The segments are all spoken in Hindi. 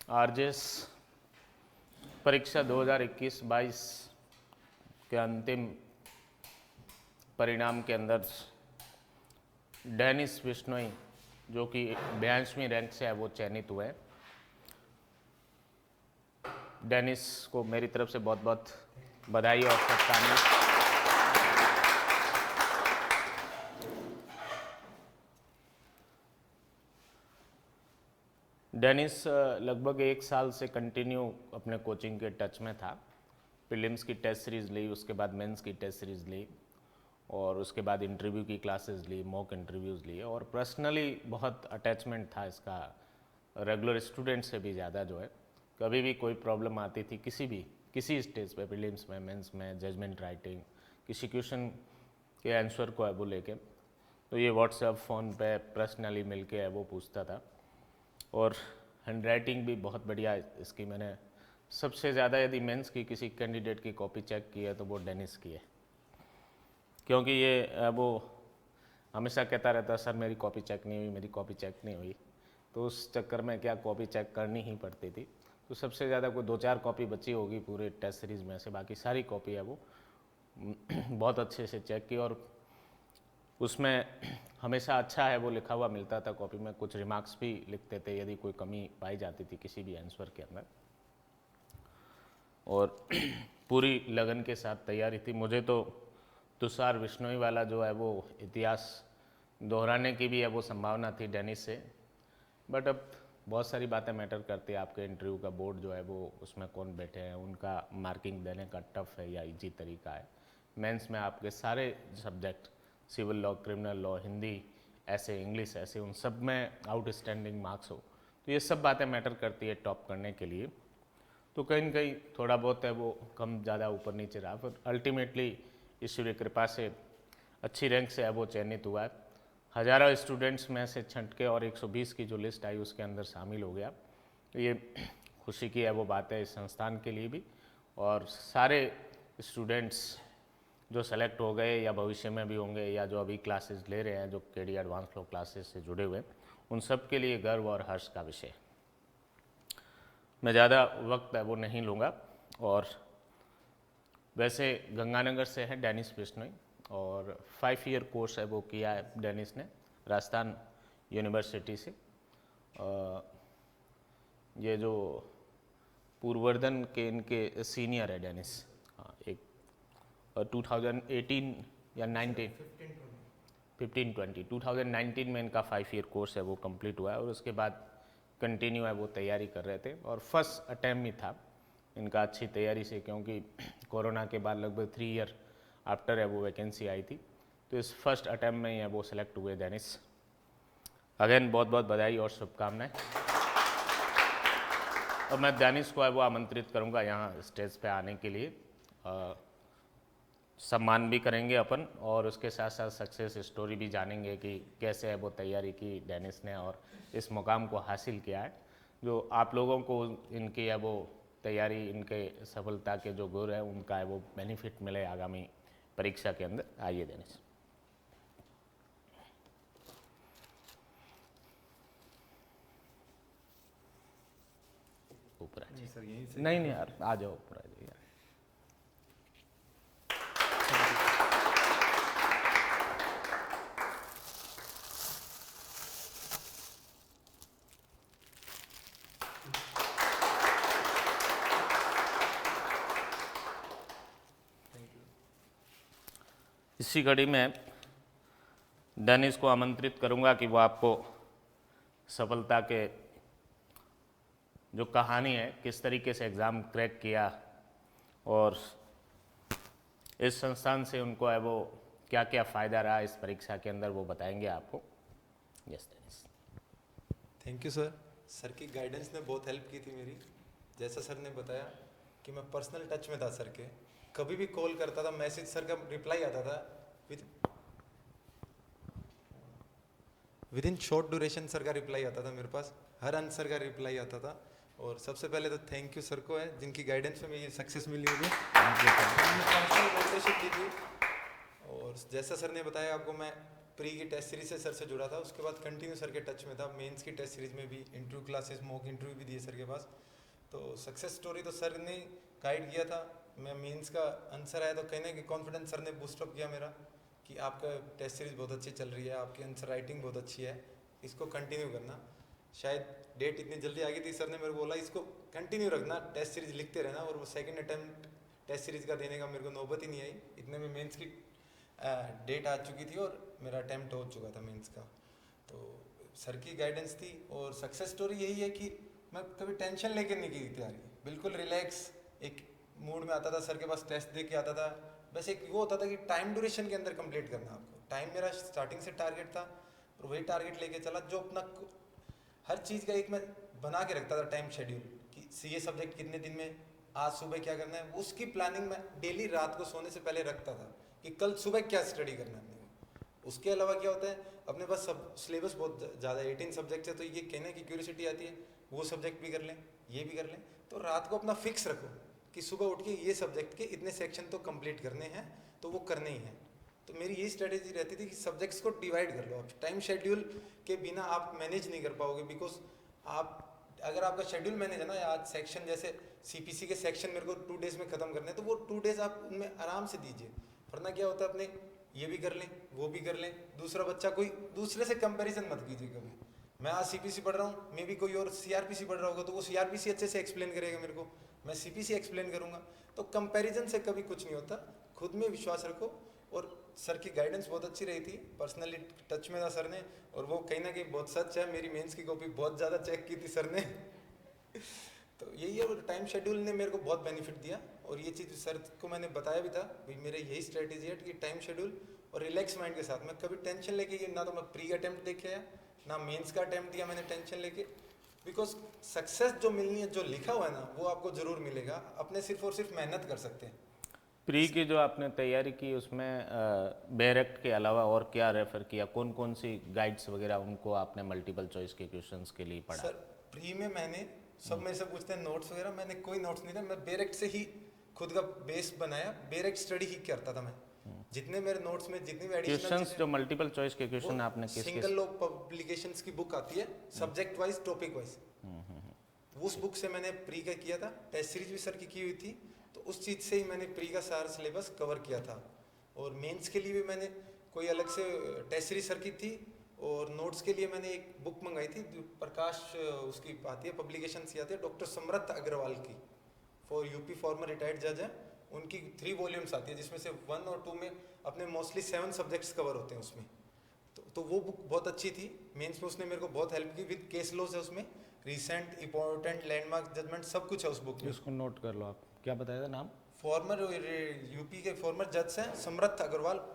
आरजेएस परीक्षा 2021-22 के अंतिम परिणाम के अंदर डेनिस बिश्नोई जो कि 82वीं रैंक से है वो चयनित हुए। डेनिस को मेरी तरफ से बहुत बहुत बधाई और शुभकामनाएं। डेनिस लगभग 1 साल से कंटिन्यू अपने कोचिंग के टच में था। प्रीलिम्स की टेस्ट सीरीज़ ली, उसके बाद मेंस की टेस्ट सीरीज़ ली और उसके बाद इंटरव्यू की क्लासेस ली, मॉक इंटरव्यूज़ लिए और पर्सनली बहुत अटैचमेंट था इसका रेगुलर स्टूडेंट से भी ज़्यादा जो है। कभी भी कोई प्रॉब्लम आती थी किसी स्टेज पे, प्रीलिम्स में, मेंस में, जजमेंट राइटिंग, किसी क्वेश्चन के आंसर को है वो लेके, तो ये व्हाट्सएप फ़ोन पे पर्सनली मिल के है वो पूछता था। और हैंड राइटिंग भी बहुत बढ़िया इसकी। मैंने सबसे ज़्यादा यदि मेंस की किसी कैंडिडेट की कॉपी चेक की है तो वो डेनिस की है, क्योंकि ये वो हमेशा कहता रहता सर मेरी कॉपी चेक नहीं हुई, मेरी कॉपी चेक नहीं हुई। तो उस चक्कर में क्या कॉपी चेक करनी ही पड़ती थी। तो सबसे ज़्यादा कोई 2-4 कॉपी बची होगी पूरे टेस्ट सीरीज़ में से, बाकी सारी कॉपी है वो बहुत अच्छे से चेक की और उसमें हमेशा अच्छा है वो लिखा हुआ मिलता था कॉपी में। कुछ रिमार्क्स भी लिखते थे यदि कोई कमी पाई जाती थी किसी भी आंसर के अंदर, और पूरी लगन के साथ तैयारी थी। मुझे तो तुषार बिश्नोई वाला जो है वो इतिहास दोहराने की भी है वो संभावना थी डेनिस से, बट अब बहुत सारी बातें मैटर करती है। आपके इंटरव्यू का बोर्ड जो है वो उसमें कौन बैठे हैं, उनका मार्किंग देने का टफ है या इजी तरीका है। मेंस में आपके सारे subject, civil law, criminal law, Hindi ऐसे, इंग्लिश ऐसे, उन सब में आउटस्टैंडिंग मार्क्स हो, तो ये सब बातें मैटर करती है टॉप करने के लिए। तो कहीं न कहीं थोड़ा बहुत है वो कम ज़्यादा ऊपर नीचे रहा, पर अल्टीमेटली ईश्वर की कृपा से अच्छी रैंक से है वो चयनित हुआ है। हज़ारों स्टूडेंट्स में से छंट के और 120 की जो लिस्ट आई उसके अंदर शामिल हो गया। तो ये खुशी की है वो बात है इस संस्थान के लिए भी, और सारे स्टूडेंट्स जो सेलेक्ट हो गए या भविष्य में भी होंगे या जो अभी क्लासेस ले रहे हैं, जो केडी एडवांस फ्लो क्लासेस से जुड़े हुए, उन सब के लिए गर्व और हर्ष का विषय है। मैं ज़्यादा वक्त है वो नहीं लूँगा। और वैसे गंगानगर से है डेनिस बिश्नोई और 5 ईयर कोर्स है वो किया है डेनिस ने राजस्थान यूनिवर्सिटी से। ये जो पूर्ववर्धन के इनके सीनियर है डेनिस, हाँ, एक 2018 या 2019 में इनका 5 ईयर कोर्स है वो कंप्लीट हुआ है और उसके बाद कंटिन्यू है वो तैयारी कर रहे थे और फर्स्ट अटैम्प्ट में था इनका अच्छी तैयारी से, क्योंकि कोरोना के बाद लगभग 3 ईयर आफ्टर है वो वैकेंसी आई थी। तो इस फर्स्ट अटैम्प्ट में ही है वो सिलेक्ट हुए डेनिस। अगेन बहुत बहुत बधाई और शुभकामनाएं। और मैं डेनिस को है वो आमंत्रित करूंगा यहाँ स्टेज पे आने के लिए। सम्मान भी करेंगे अपन और उसके साथ साथ सक्सेस स्टोरी भी जानेंगे कि कैसे है वो तैयारी की डेनिस ने और इस मुकाम को हासिल किया है। जो आप लोगों को इनकी है वो तैयारी, इनके सफलता के जो गुर है उनका है वो बेनिफिट मिले आगामी परीक्षा के अंदर। आइए डेनिस। ऊपर आ जाइए। नहीं यार, आ जाओ ऊपर आ जाइए। इसी घड़ी में डेनिस को आमंत्रित करूंगा कि वो आपको सफलता के जो कहानी है, किस तरीके से एग्ज़ाम क्रैक किया और इस संस्थान से उनको है वो क्या क्या फ़ायदा रहा इस परीक्षा के अंदर, वो बताएंगे आपको। Yes Dennis. Thank you sir. Sir की गाइडेंस ने बहुत हेल्प की थी मेरी। जैसा सर ने बताया कि मैं पर्सनल टच में था सर के, कभी भी कॉल करता था, मैसेज सर का रिप्लाई आता था with in short duration sir का रिप्लाई आता था मेरे पास, हर आंसर का रिप्लाई आता था। और सबसे पहले तो थैंक यू सर को है जिनकी गाइडेंस में ये सक्सेस मिली मुझे। पर्सनल मेंटरशिप दी थी और जैसा सर ने बताया आपको, मैं प्री की टेस्ट सीरीज से सर से जुड़ा था, उसके बाद कंटिन्यू सर के टच में था, मेंस की टेस्ट सीरीज में भी इंटरव्यू क्लासेस मॉक इंटरव्यू भी दिए सर के पास। तो सक्सेस स्टोरी तो सर ने गाइड किया था। मैं मेंस का आंसर आया तो कहीं ना कहीं कॉन्फिडेंस सर ने बूस्टअप किया मेरा कि आपका टेस्ट सीरीज बहुत अच्छी चल रही है, आपकी आंसर राइटिंग बहुत अच्छी है, इसको कंटिन्यू करना। शायद डेट इतनी जल्दी आ गई थी, सर ने मेरे को बोला इसको कंटिन्यू रखना, टेस्ट सीरीज लिखते रहना। और वो सेकंड अटेम्प्ट टेस्ट सीरीज का देने का मेरे को नौबत ही नहीं आई, इतने में मेंस की डेट आ चुकी थी और मेरा अटेम्प्ट हो चुका था मेंस का। तो सर की गाइडेंस थी। और सक्सेस स्टोरी यही है कि मैं कभी टेंशन लेकर नहीं की तैयारी, बिल्कुल रिलैक्स एक मूड में आता था, सर के पास टेस्ट दे के आता था। बस एक वो होता था कि टाइम ड्यूरेशन के अंदर कंप्लीट करना आपको। टाइम मेरा स्टार्टिंग से टारगेट था और वही टारगेट लेके चला, जो अपना हर चीज़ का एक मैं बना के रखता था टाइम शेड्यूल कि सीए सब्जेक्ट कितने दिन में, आज सुबह क्या करना है, उसकी प्लानिंग मैं डेली रात को सोने से पहले रखता था कि कल सुबह क्या स्टडी करना है अपने को। उसके अलावा क्या होता है, अपने पास सब सिलेबस बहुत ज़्यादा 18 सब्जेक्ट है, तो ये कहने की क्यूरियोसिटी आती है वो सब्जेक्ट भी कर लें, ये भी कर लें। तो रात को अपना फिक्स रखो कि सुबह उठ के ये सब्जेक्ट के इतने सेक्शन तो कंप्लीट करने हैं, तो वो करने ही हैं। तो मेरी यही स्ट्रेटेजी रहती थी कि सब्जेक्ट्स को डिवाइड कर लो। आप टाइम शेड्यूल के बिना आप मैनेज नहीं कर पाओगे, बिकॉज आप अगर आपका शेड्यूल मैनेज है ना, आज सेक्शन जैसे सीपीसी के सेक्शन मेरे को 2 डेज में खत्म करने हैं, तो वो 2 डेज आप उनमें आराम से दीजिए। वरना क्या होता है, अपने ये भी कर लें वो भी कर लें, दूसरा बच्चा कोई दूसरे से कंपैरिजन मत कीजिए कभी। मैं आज सीपीसी पढ़ रहा हूँ, मे भी कोई और सीआरपीसी पढ़ रहा होगा, तो वो सीआरपीसी अच्छे से एक्सप्लेन करेगा मेरे को, मैं सीपीसी एक्सप्लेन करूँगा। तो कंपैरिजन से कभी कुछ नहीं होता, खुद में विश्वास रखो। और सर की गाइडेंस बहुत अच्छी रही थी, पर्सनली टच में था सर ने, और वो कहीं ना कहीं बहुत सच है। मेरी मेंस की कॉपी बहुत ज़्यादा चेक की थी सर ने तो यही है, और टाइम शेड्यूल ने मेरे को बहुत बेनिफिट दिया। और ये चीज़ सर को मैंने बताया भी था, भाई मेरे यही स्ट्रेटेजी है कि टाइम शेड्यूल और रिलैक्स माइंड के साथ। मैं कभी टेंशन लेके ना तो मैं प्री अटेम्प्ट देखे आया, ना मेंस का अटेम्प्ट दिया मैंने टेंशन लेके। बिकॉज सक्सेस जो मिलनी है, जो लिखा हुआ है ना, वो आपको ज़रूर मिलेगा, अपने सिर्फ और सिर्फ मेहनत कर सकते हैं। प्री की जो आपने तैयारी की उसमें बेरेक्ट के अलावा और क्या रेफर किया, कौन कौन सी गाइड्स वगैरह उनको आपने मल्टीपल चॉइस के क्वेश्चंस के लिए पढ़ा? सर प्री में मैंने सब मेरे से पूछते हैं नोट्स वगैरह, मैंने कोई नोट्स नहीं था, मैं बेरेक्ट से ही खुद का बेस बनाया, बेरेक्ट स्टडी ही करता था मैं। जितने मेरे नोट्स में जितनी भी क्वेश्चंस जो मल्टीपल चॉइस के क्वेश्चन आपने किस सिंगल लॉ पब्लिकेशंस की बुक आती है, सब्जेक्ट वाइज टॉपिक वाइज, उस बुक से मैंने प्री का किया था। टेस्ट सीरीज भी सर की हुई थी, तो उस चीज़ से ही मैंने प्री का सारा सिलेबस कवर किया था। और मेंस के लिए भी मैंने कोई अलग से टेस्ट सीरीज सर की थी, और नोट्स के लिए मैंने एक बुक मंगाई थी, प्रकाश उसकी आती है पब्लिकेशन से आती है, डॉक्टर समरथ अग्रवाल की, फॉर यूपी फॉर्मर रिटायर्ड जज है, उनकी 3 वॉल्यूम्स आती है, जिसमें से 1 और 2 में अपने मोस्टली 7 सब्जेक्ट्स कवर होते हैं उसमें। तो वो बुक बहुत अच्छी थी। मेंस में उसने मेरे को बहुत हेल्प की, विद केस लॉज है उसमें, रिसेंट इंपॉर्टेंट लैंडमार्क जजमेंट सब कुछ है उस बुक में। इसको नोट कर लो आप, क्या बताया था नाम? फॉर्मर यूपी के फॉर्मर जज हैं समरथ अग्रवाल,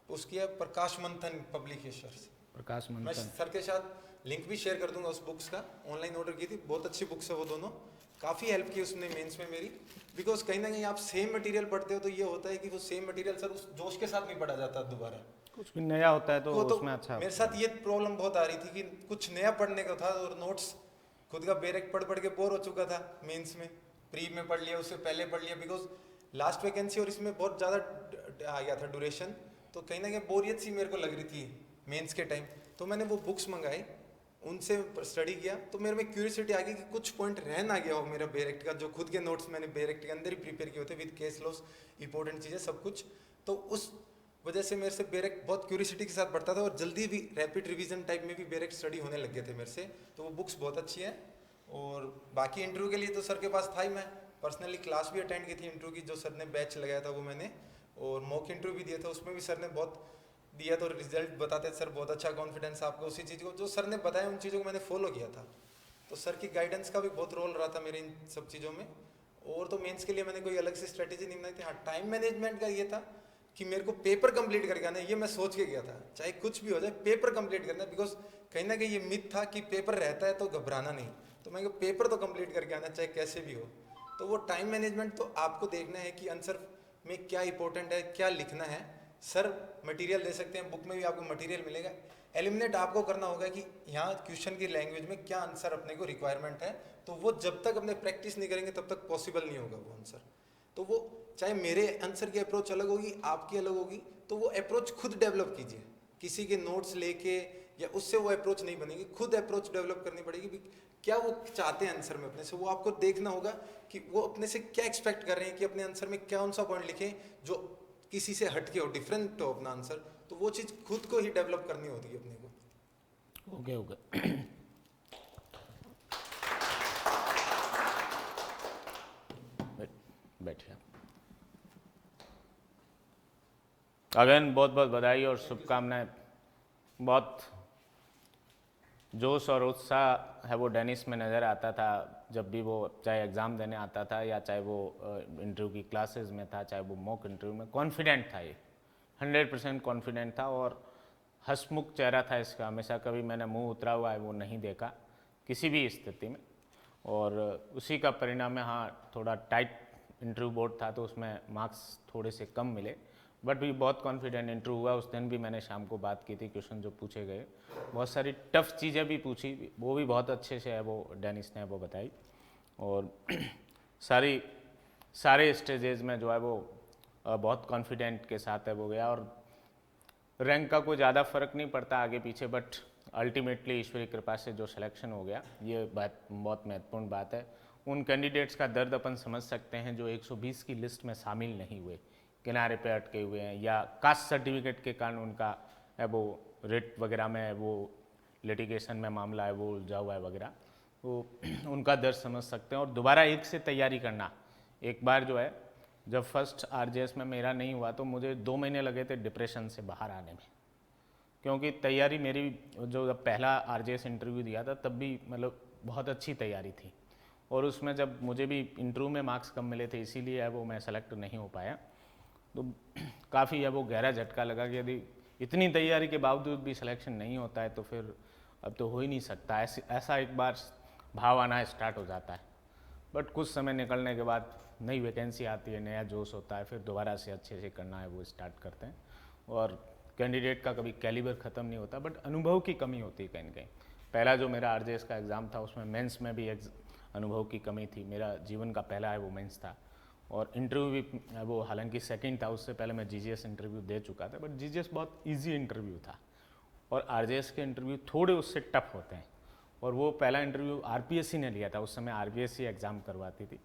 उसकी है प्रकाश मंथन पब्लिकेशंस। प्रकाश मैं मंथन। सर के साथ लिंक भी शेयर कर दूंगा उस बुक्स का, ऑनलाइन ऑर्डर की थी, बहुत अच्छी बुक्स है वो दोनों, काफ़ी हेल्प की उसने मेंस में मेरी। बिकॉज कहीं ना कहीं आप सेम मटेरियल पढ़ते हो तो ये होता है कि वो सेम मटेरियल सर उस जोश के साथ नहीं पढ़ा जाता दोबारा, कुछ भी नया होता है तो वो उसमें अच्छा मेरे साथ ये प्रॉब्लम बहुत आ रही थी कि कुछ नया पढ़ने का था, और नोट्स खुद का बेरेक्ट पढ़ पढ़ के बोर हो चुका था। मेंस में प्री में पढ़ लिया, उससे पहले पढ़ लिया, बिकॉज लास्ट वैकेंसी और इसमें बहुत ज़्यादा आ गया था ड्यूरेशन, तो कहीं ना कहीं बोरियत सी मेरे को लग रही थी मेंस के टाइम। तो मैंने वो बुक्स मंगाई, उनसे स्टडी किया, तो मेरे में क्यूरियोसिटी आ गई कि कुछ पॉइंट रह ना गया हो मेरा बेरेक्ट का, जो खुद के नोट्स मैंने बेरेक्ट के अंदर ही प्रिपेयर किए होते विद केस लॉस, इंपॉर्टेंट चीज़ें सब कुछ। तो उस वजह से मेरे से बेरेक्ट बहुत क्यूरियोसिटी के साथ पढ़ता था, और जल्दी भी रैपिड रिवीजन टाइप में भी बेरेक्ट स्टडी होने लग गए थे मेरे से। तो वो बुक्स बहुत अच्छी है। और बाकी इंटरव्यू के लिए तो सर के पास था ही, मैं पर्सनली क्लास भी अटेंड की थी इंटरव्यू की, जो सर ने बैच लगाया था वो मैंने, और मॉक इंटरव्यू भी दिया था, उसमें भी सर ने बहुत दिया। तो रिजल्ट बताते सर बहुत अच्छा कॉन्फिडेंस आपको उसी चीज़ को, जो सर ने बताया उन चीज़ों को मैंने फॉलो किया था। तो सर की गाइडेंस का भी बहुत रोल रहा था मेरे इन सब चीज़ों में। और तो मेंस के लिए मैंने कोई अलग से स्ट्रेटेजी नहीं बनाई थी। हाँ, टाइम मैनेजमेंट का ये था कि मेरे को पेपर कंप्लीट करके आना है, ये मैं सोच के गया था, चाहे कुछ भी हो जाए पेपर कंप्लीट करना है। बिकॉज कहीं ना कहीं ये मिथ था कि पेपर रहता है तो घबराना नहीं, तो मैं पेपर तो कंप्लीट करके आना चाहे कैसे भी हो। तो वो टाइम मैनेजमेंट तो आपको देखना है कि आंसर में क्या इंपॉर्टेंट है, क्या लिखना है। सर मटेरियल दे सकते हैं, बुक में भी आपको मटेरियल मिलेगा, एलिमिनेट आपको करना होगा कि यहाँ क्वेश्चन की लैंग्वेज में क्या आंसर अपने को रिक्वायरमेंट है। तो वो जब तक अपने प्रैक्टिस नहीं करेंगे तब तक पॉसिबल नहीं होगा वो आंसर। तो वो चाहे मेरे आंसर की अप्रोच अलग होगी, आपकी अलग होगी, तो वो अप्रोच खुद डेवलप कीजिए। किसी के नोट्स लेके या उससे वो अप्रोच नहीं बनेगी, खुद अप्रोच डेवलप करनी पड़ेगी भी क्या वो चाहते हैं आंसर में अपने से। वो आपको देखना होगा कि वो अपने से क्या एक्सपेक्ट कर रहे हैं, कि अपने आंसर में कौन सा पॉइंट लिखें जो किसी से हटके हो, डिफरेंट हो अपना आंसर। तो वो चीज़ खुद को ही डेवलप करनी होती है अपने को। Okay okay. बैठिए। अगेन बहुत बहुत बधाई और शुभकामनाएं। बहुत जोश और उत्साह है वो डेनिस में नज़र आता था जब भी वो चाहे एग्ज़ाम देने आता था या चाहे वो इंटरव्यू की क्लासेस में था, चाहे वो मॉक इंटरव्यू में। कॉन्फिडेंट था ये, 100% कॉन्फिडेंट था और हंसमुख चेहरा था इसका। हमेशा कभी मैंने मुंह उतरा हुआ है वो नहीं देखा किसी भी स्थिति में। और उसी का परिणाम है, हाँ थोड़ा टाइट इंटरव्यू बोर्ड था तो उसमें मार्क्स थोड़े से कम मिले, बट भी बहुत कॉन्फिडेंट इंटरव्यू हुआ। उस दिन भी मैंने शाम को बात की थी, क्वेश्चन जो पूछे गए, बहुत सारी टफ चीज़ें भी पूछी, वो भी बहुत अच्छे से है वो डेनिस ने वो बताई। और सारे स्टेजेस में जो है वो बहुत कॉन्फिडेंट के साथ है वो गया। और रैंक का कोई ज़्यादा फर्क नहीं पड़ता आगे पीछे, बट अल्टीमेटली ईश्वरी कृपा से जो सिलेक्शन हो गया, ये बात बहुत महत्वपूर्ण बात है। उन कैंडिडेट्स का दर्द अपन समझ सकते हैं जो 120 की लिस्ट में शामिल नहीं हुए, किनारे पे अटके हुए हैं, या कास्ट सर्टिफिकेट के कारण उनका है वो रेट वगैरह में वो लिटिगेशन में मामला है वो उलझा हुआ है वगैरह, तो उनका दर्द समझ सकते हैं। और दोबारा एक से तैयारी करना, एक बार जो है जब फर्स्ट आरजेएस में मेरा नहीं हुआ तो मुझे 2 महीने लगे थे डिप्रेशन से बाहर आने में, क्योंकि तैयारी मेरी जो जब पहला आरजेएस इंटरव्यू दिया था तब भी मतलब बहुत अच्छी तैयारी थी, और उसमें जब मुझे भी इंटरव्यू में मार्क्स कम मिले थे इसीलिए है वो मैं सेलेक्ट नहीं हो पाया। तो काफ़ी है वो गहरा झटका लगा कि यदि इतनी तैयारी के बावजूद भी सिलेक्शन नहीं होता है तो फिर अब तो हो ही नहीं सकता। ऐसा एक बार भाव आना स्टार्ट हो जाता है। बट कुछ समय निकलने के बाद नई वैकेंसी आती है, नया जोश होता है, फिर दोबारा से अच्छे से करना है वो स्टार्ट करते हैं। और कैंडिडेट का कभी कैलिबर ख़त्म नहीं होता, बट अनुभव की कमी होती है कहीं ना कहीं। पहला जो मेरा आरजेएस का एग्ज़ाम था उसमें मेंस में भी अनुभव की कमी थी। मेरा जीवन का पहला है वो मेंस था, और इंटरव्यू भी वो हालांकि सेकंड था, उससे पहले मैं जीजीएस इंटरव्यू दे चुका था, बट जीजीएस बहुत इजी इंटरव्यू था और आरजेएस के इंटरव्यू थोड़े उससे टफ होते हैं। और वो पहला इंटरव्यू आरपीएससी ने लिया था, उस समय आरपीएससी एग्ज़ाम करवाती थी।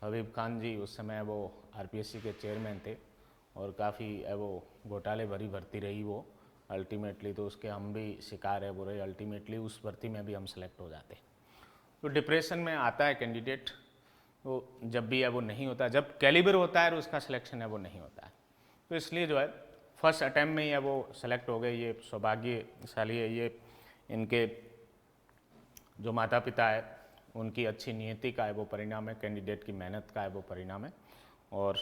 हबीब खान जी उस समय वो आरपीएससी के चेयरमैन थे, और काफ़ी वो घोटाले भरी भर्ती रही वो अल्टीमेटली, तो उसके हम भी शिकार है वो रहे। अल्टीमेटली उस भर्ती में भी हम सेलेक्ट हो जाते। तो डिप्रेशन में आता है कैंडिडेट, तो जब भी है वो नहीं होता, जब कैलिबर होता है और उसका सिलेक्शन है वो नहीं होता है। तो इसलिए जो है फर्स्ट अटैम्प्ट में ही है वो सेलेक्ट हो गए। ये सौभाग्यशाली है, ये इनके जो माता पिता है उनकी अच्छी नियति का है वो परिणाम है, कैंडिडेट की मेहनत का है वो परिणाम है। और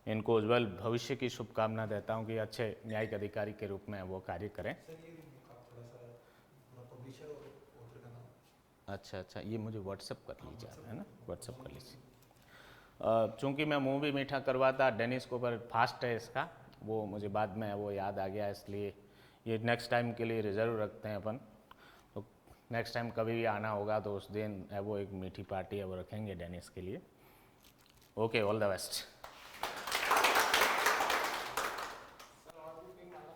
इनको उज्जवल भविष्य की शुभकामना देता हूँ कि अच्छे न्यायिक अधिकारी के रूप में वो कार्य करें। अच्छा, ये मुझे व्हाट्सअप कर लीजिए आप, है ना, व्हाट्सअप कर लीजिए। चूँकि मैं मुंह भी मीठा करवाता डेनिस को, पर फास्ट है इसका, वो मुझे बाद में वो याद आ गया, इसलिए ये नेक्स्ट टाइम के लिए रिजर्व रखते हैं अपन। तो नेक्स्ट टाइम कभी भी आना होगा तो उस दिन है वो एक मीठी पार्टी है वो रखेंगे डेनिस के लिए। Okay, all the best.